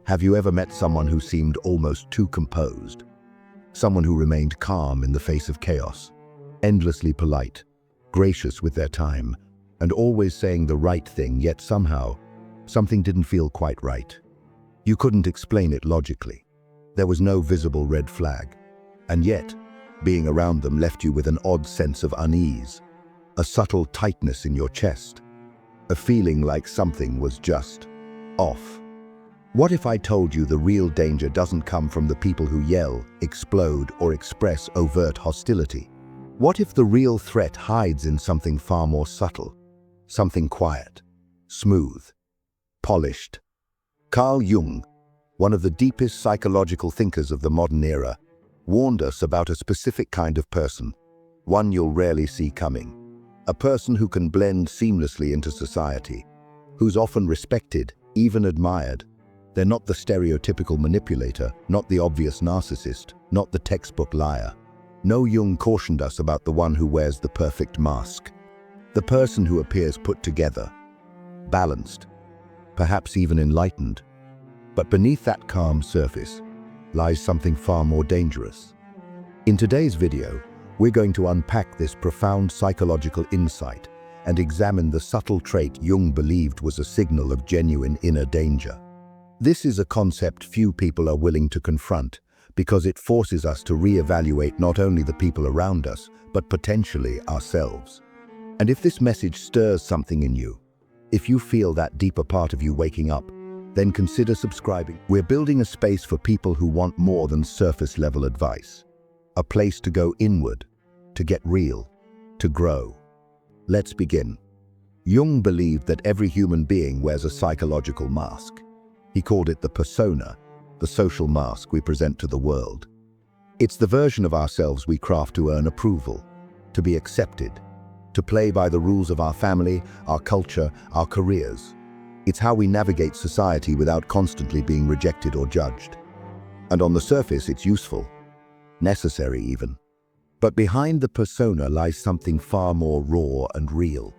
Have you ever met someone who seemed almost too composed? Someone who remained calm in the face of chaos, endlessly polite, gracious with their time, and always saying the right thing, yet somehow, something didn't feel quite right. You couldn't explain it logically. There was no visible red flag. And yet, being around them left you with an odd sense of unease, a subtle tightness in your chest, a feeling like something was just off. What if I told you the real danger doesn't come from the people who yell, explode, or express overt hostility? What if the real threat hides in something far more subtle, something quiet, smooth, polished? Carl Jung, one of the deepest psychological thinkers of the modern era, warned us about a specific kind of person, one you'll rarely see coming. A person who can blend seamlessly into society, who's often respected, even admired. They're not the stereotypical manipulator, not the obvious narcissist, not the textbook liar. No, Jung cautioned us about the one who wears the perfect mask. The person who appears put together, balanced, perhaps even enlightened. But beneath that calm surface lies something far more dangerous. In today's video, we're going to unpack this profound psychological insight and examine the subtle trait Jung believed was a signal of genuine inner danger. This is a concept few people are willing to confront because it forces us to reevaluate not only the people around us, but potentially ourselves. And if this message stirs something in you, if you feel that deeper part of you waking up, then consider subscribing. We're building a space for people who want more than surface-level advice. A place to go inward, to get real, to grow. Let's begin. Jung believed that every human being wears a psychological mask. He called it the persona, the social mask we present to the world. It's the version of ourselves we craft to earn approval, to be accepted, to play by the rules of our family, our culture, our careers. It's how we navigate society without constantly being rejected or judged. And on the surface, it's useful, necessary even. But behind the persona lies something far more raw and real.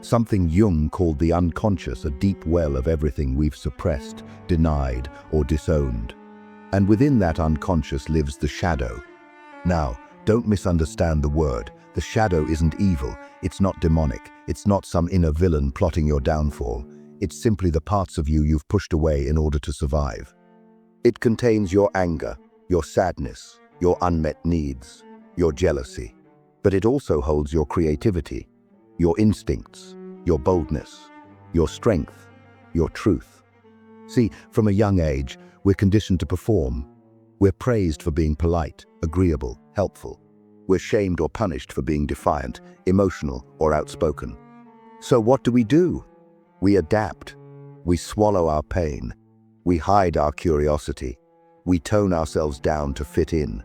Something Jung called the unconscious, a deep well of everything we've suppressed, denied, or disowned. And within that unconscious lives the shadow. Now, don't misunderstand the word. The shadow isn't evil, it's not demonic, it's not some inner villain plotting your downfall. It's simply the parts of you you've pushed away in order to survive. It contains your anger, your sadness, your unmet needs, your jealousy. But it also holds your creativity, your instincts, your boldness, your strength, your truth. See, from a young age, we're conditioned to perform. We're praised for being polite, agreeable, helpful. We're shamed or punished for being defiant, emotional, or outspoken. So what do? We adapt. We swallow our pain. We hide our curiosity. We tone ourselves down to fit in.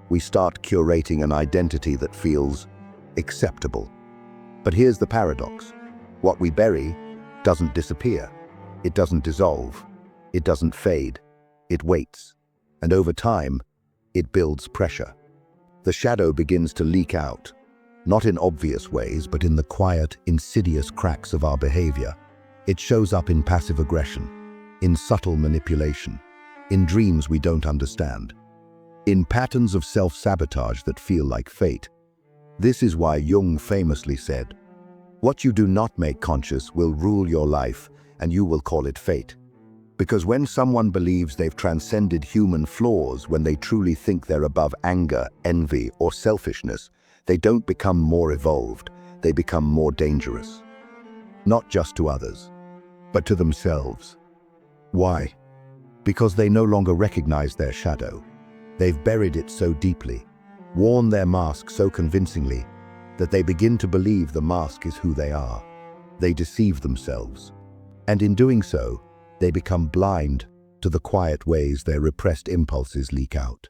We start curating an identity that feels acceptable. But here's the paradox. What we bury doesn't disappear. It doesn't dissolve. It doesn't fade. It waits. And over time, it builds pressure. The shadow begins to leak out, not in obvious ways, but in the quiet, insidious cracks of our behavior. It shows up in passive aggression, in subtle manipulation, in dreams we don't understand, in patterns of self-sabotage that feel like fate. This is why Jung famously said, "What you do not make conscious will rule your life, and you will call it fate." Because when someone believes they've transcended human flaws, when they truly think they're above anger, envy, or selfishness, they don't become more evolved, they become more dangerous. Not just to others, but to themselves. Why? Because they no longer recognize their shadow. They've buried it so deeply, worn their mask so convincingly, that they begin to believe the mask is who they are. They deceive themselves. And in doing so, they become blind to the quiet ways their repressed impulses leak out.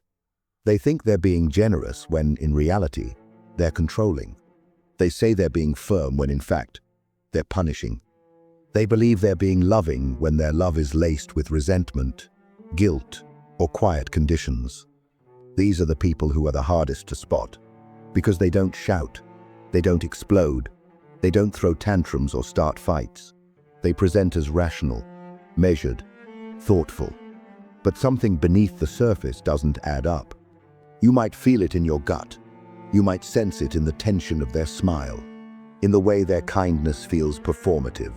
They think they're being generous when, in reality, they're controlling. They say they're being firm when, in fact, they're punishing. They believe they're being loving when their love is laced with resentment, guilt, or quiet conditions. These are the people who are the hardest to spot, because they don't shout, they don't explode, they don't throw tantrums or start fights. They present as rational, measured, thoughtful. but something beneath the surface doesn't add up. You might feel it in your gut. You might sense it in the tension of their smile, in the way their kindness feels performative,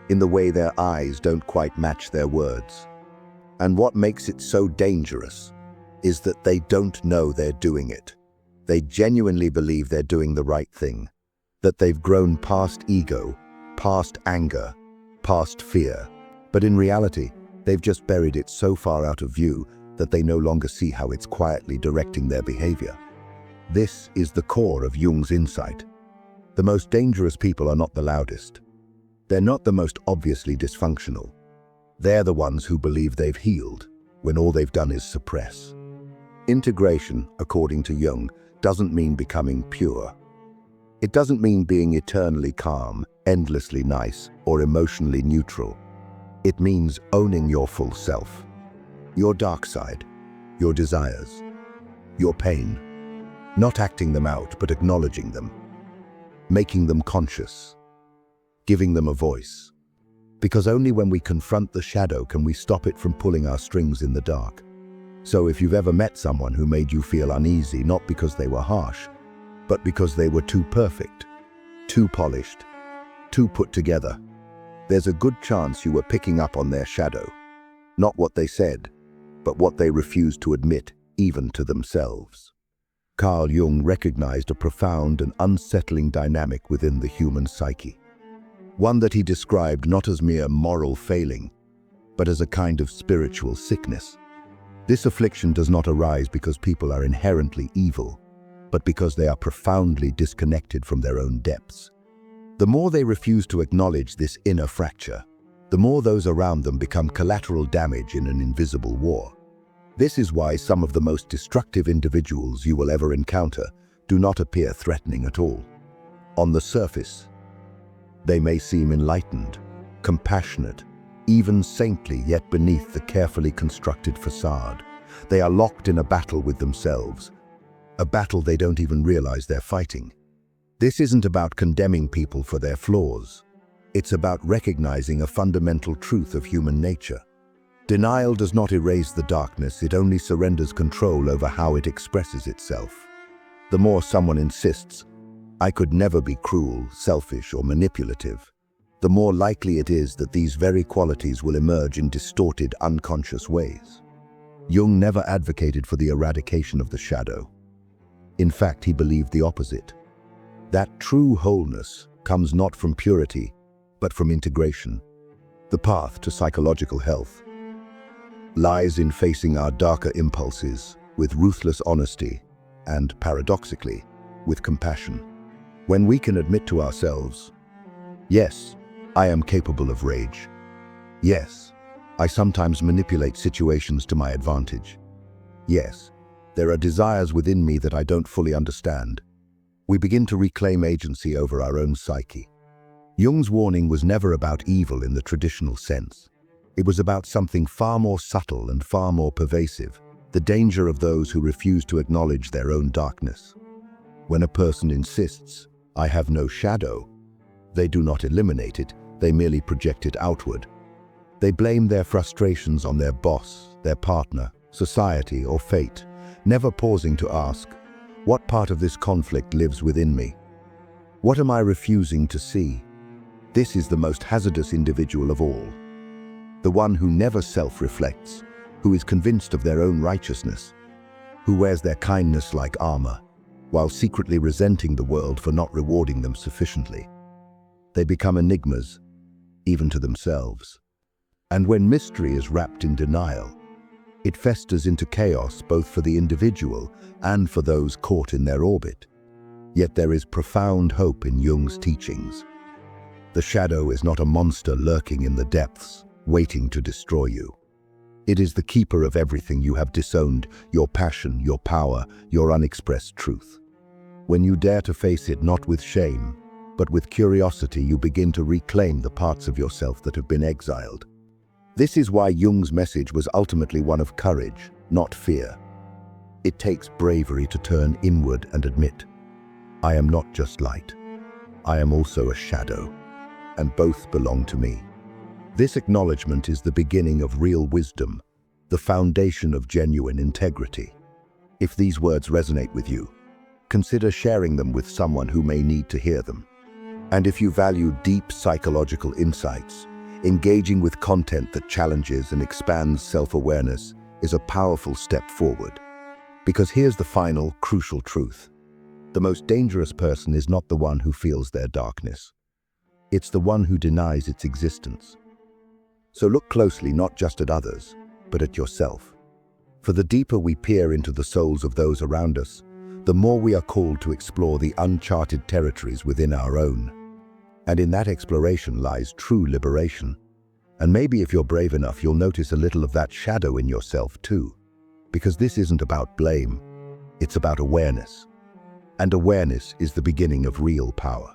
in the way their eyes don't quite match their words. And what makes it so dangerous is that they don't know they're doing it. They genuinely believe they're doing the right thing, that they've grown past ego, past anger, past fear. But in reality, they've just buried it so far out of view that they no longer see how it's quietly directing their behavior. This is the core of Jung's insight. The most dangerous people are not the loudest. They're not the most obviously dysfunctional. They're the ones who believe they've healed when all they've done is suppress. Integration, according to Jung, doesn't mean becoming pure. It doesn't mean being eternally calm, endlessly nice, or emotionally neutral. It means owning your full self, your dark side, your desires, your pain, not acting them out but acknowledging them, making them conscious, giving them a voice. Because only when we confront the shadow can we stop it from pulling our strings in the dark. So if you've ever met someone who made you feel uneasy, not because they were harsh, but because they were too perfect, too polished, too put together, there's a good chance you were picking up on their shadow. Not what they said, but what they refused to admit, even to themselves. Carl Jung recognized a profound and unsettling dynamic within the human psyche. One that he described not as mere moral failing, but as a kind of spiritual sickness. This affliction does not arise because people are inherently evil, but because they are profoundly disconnected from their own depths. The more they refuse to acknowledge this inner fracture, the more those around them become collateral damage in an invisible war. This is why some of the most destructive individuals you will ever encounter do not appear threatening at all. On the surface, they may seem enlightened, compassionate, even saintly, yet beneath the carefully constructed facade, they are locked in a battle with themselves, a battle they don't even realize they're fighting. This isn't about condemning people for their flaws. It's about recognizing a fundamental truth of human nature. Denial does not erase the darkness, it only surrenders control over how it expresses itself. The more someone insists, "I could never be cruel, selfish, or manipulative," the more likely it is that these very qualities will emerge in distorted, unconscious ways. Jung never advocated for the eradication of the shadow. In fact, he believed the opposite. That true wholeness comes not from purity, but from integration. The path to psychological health lies in facing our darker impulses with ruthless honesty and, paradoxically, with compassion. When we can admit to ourselves, "Yes, I am capable of rage. Yes, I sometimes manipulate situations to my advantage. Yes, there are desires within me that I don't fully understand," we begin to reclaim agency over our own psyche. Jung's warning was never about evil in the traditional sense. It was about something far more subtle and far more pervasive, the danger of those who refuse to acknowledge their own darkness. When a person insists, "I have no shadow," they do not eliminate it, they merely project it outward. They blame their frustrations on their boss, their partner, society, or fate, never pausing to ask, what part of this conflict lives within me? What am I refusing to see? This is the most hazardous individual of all. The one who never self-reflects, who is convinced of their own righteousness, who wears their kindness like armor, while secretly resenting the world for not rewarding them sufficiently. They become enigmas, even to themselves. And when mystery is wrapped in denial, it festers into chaos both for the individual and for those caught in their orbit. Yet there is profound hope in Jung's teachings. The shadow is not a monster lurking in the depths, waiting to destroy you. It is the keeper of everything you have disowned, your passion, your power, your unexpressed truth. When you dare to face it not with shame, but with curiosity, you begin to reclaim the parts of yourself that have been exiled. This is why Jung's message was ultimately one of courage, not fear. It takes bravery to turn inward and admit, "I am not just light. I am also a shadow, and both belong to me." This acknowledgement is the beginning of real wisdom, the foundation of genuine integrity. If these words resonate with you, consider sharing them with someone who may need to hear them. And if you value deep psychological insights, engaging with content that challenges and expands self-awareness is a powerful step forward. Because here's the final, crucial truth. The most dangerous person is not the one who feels their darkness. It's the one who denies its existence. So look closely not just at others, but at yourself. For the deeper we peer into the souls of those around us, the more we are called to explore the uncharted territories within our own. And in that exploration lies true liberation. And maybe if you're brave enough, you'll notice a little of that shadow in yourself too. Because this isn't about blame, it's about awareness. And awareness is the beginning of real power.